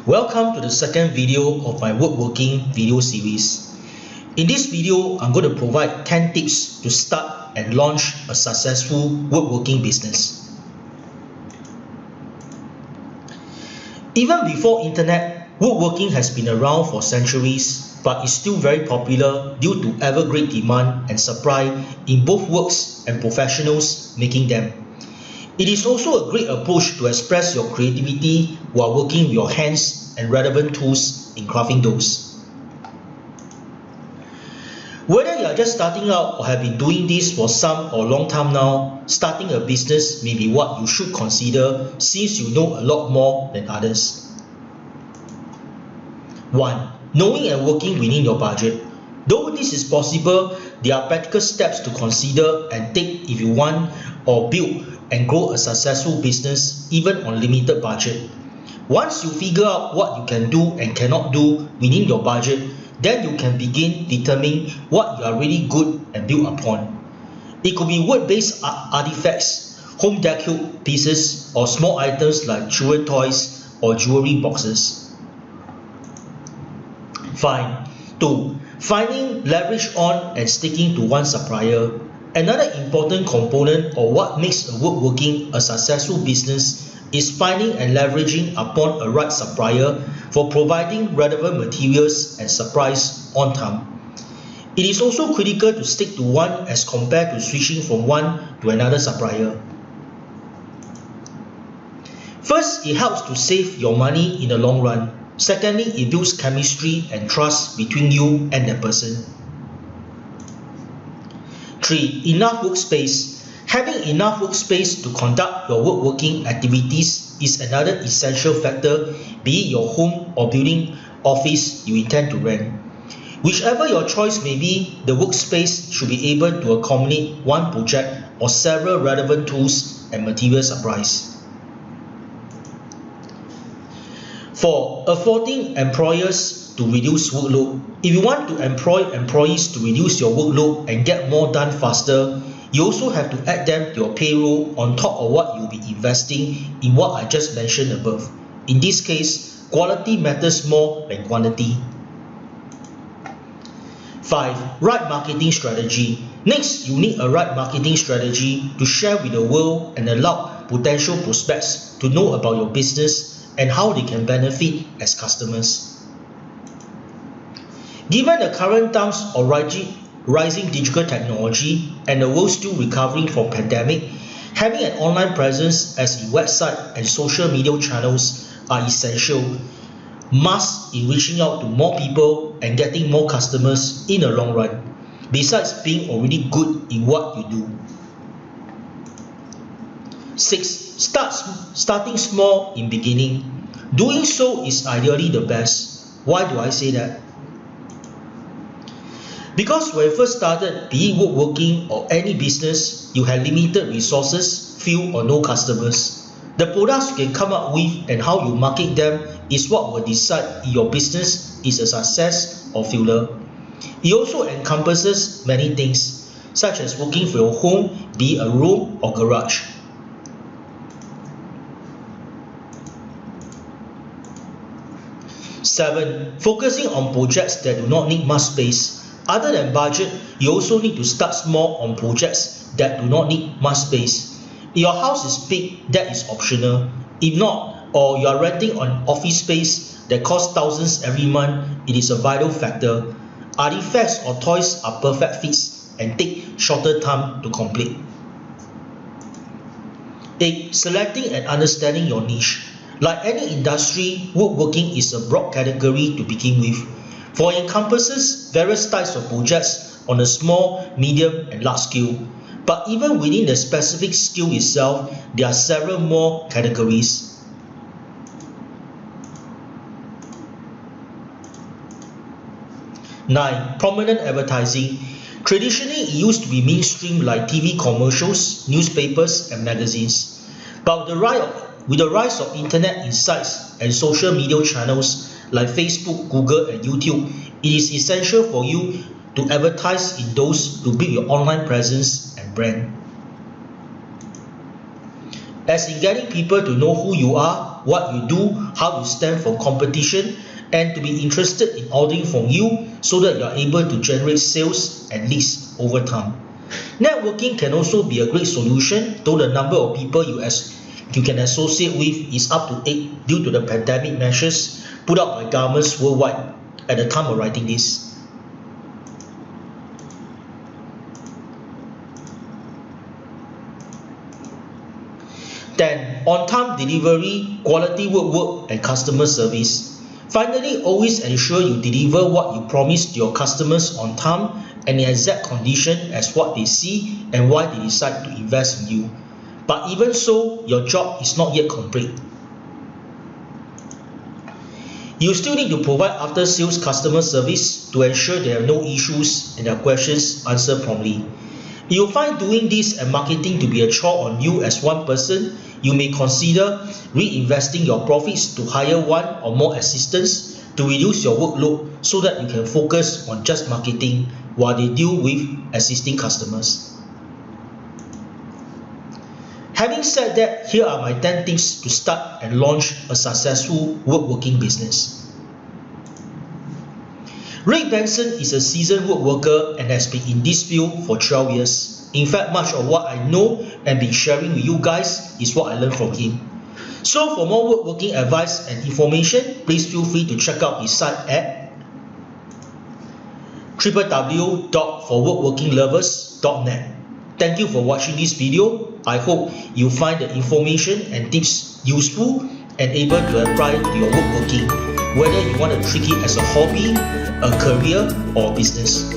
Welcome to the second video of my woodworking video series. In this video, I'm going to provide 10 tips to start and launch a successful woodworking business. Even before internet, woodworking has been around for centuries, but is still very popular due to ever great demand and supply in both works and professionals making them. It is also a great approach to express your creativity while working with your hands and relevant tools in crafting those. Whether you are just starting out or have been doing this for some or long time now, starting a business may be what you should consider since you know a lot more than others. 1. Knowing and working within your budget. Though this is possible, there are practical steps to consider and take if you want or build and grow a successful business even on limited budget. Once you figure out what you can do and cannot do within your budget, then you can begin determining what you are really good and build upon. It could be wood-based artifacts, home decor pieces, or small items like children toys or jewelry boxes. 2. Finding leverage on and sticking to one supplier. Another important component of what makes a woodworking a successful business is finding and leveraging upon a right supplier for providing relevant materials and supplies on time. It is also critical to stick to one as compared to switching from one to another supplier. First, it helps to save your money in the long run. Secondly, it builds chemistry and trust between you and the person. 3. Enough workspace. Having enough workspace to conduct your woodworking activities is another essential factor, be it your home or building office you intend to rent. Whichever your choice may be, the workspace should be able to accommodate one project or several relevant tools and material supplies. 4. Affording employers to reduce workload. If you want to employ employees to reduce your workload and get more done faster, you also have to add them to your payroll on top of what you'll be investing in what I just mentioned above. In this case, quality matters more than quantity. 5. Right marketing strategy. Next, you need a right marketing strategy to share with the world and allow potential prospects to know about your business and how they can benefit as customers. Given the current times of rising digital technology and the world still recovering from pandemic, having an online presence as a website and social media channels are essential, must in reaching out to more people and getting more customers in the long run, besides being already good in what you do. 6. Starting small in beginning. Doing so is ideally the best. Why do I say that? Because when you first started, be it woodworking or any business, you had limited resources, few or no customers. The products you can come up with and how you market them is what will decide if your business is a success or failure. It also encompasses many things, such as working for your home, be it a room or garage. 7. Focusing on projects that do not need much space. Other than budget, you also need to start small on projects that do not need much space. If your house is big, that is optional. If not, or you are renting an office space that costs thousands every month, it is a vital factor. Artifacts or toys are perfect fits and take shorter time to complete. 8. Selecting and understanding your niche. Like any industry, woodworking is a broad category to begin with, for it encompasses various types of projects on a small, medium, and large scale. But even within the specific skill itself, there are several more categories. 9. Prominent advertising. Traditionally, it used to be mainstream like TV commercials, newspapers, and magazines. But with the rise of internet insights and social media channels like Facebook, Google, and YouTube, it is essential for you to advertise in those to build your online presence and brand. As in getting people to know who you are, about what you do, how you stand for competition, and to be interested in ordering from you so that you are able to generate sales and leads over time. Networking can also be a great solution, though the number of people you can associate with is up to 8 due to the pandemic measures put out by governments worldwide at the time of writing this. Then, on-time delivery, quality work, and customer service. Finally, always ensure you deliver what you promised your customers on time and in exact condition as what they see and why they decide to invest in you. But even so, your job is not yet complete. You still need to provide after-sales customer service to ensure there are no issues and their questions answered promptly. If you find doing this and marketing to be a chore on you as one person, you may consider reinvesting your profits to hire one or more assistants to reduce your workload so that you can focus on just marketing while they deal with assisting customers. Having said that, here are my 10 things to start and launch a successful woodworking business. Ray Benson is a seasoned woodworker and has been in this field for 12 years. In fact, much of what I know and been sharing with you guys is what I learned from him. So for more woodworking advice and information, please feel free to check out his site at www.forwoodworkinglovers.net. Thank you for watching this video. I hope you find the information and tips useful and able to apply to your woodworking, whether you want to treat it as a hobby, a career, or a business.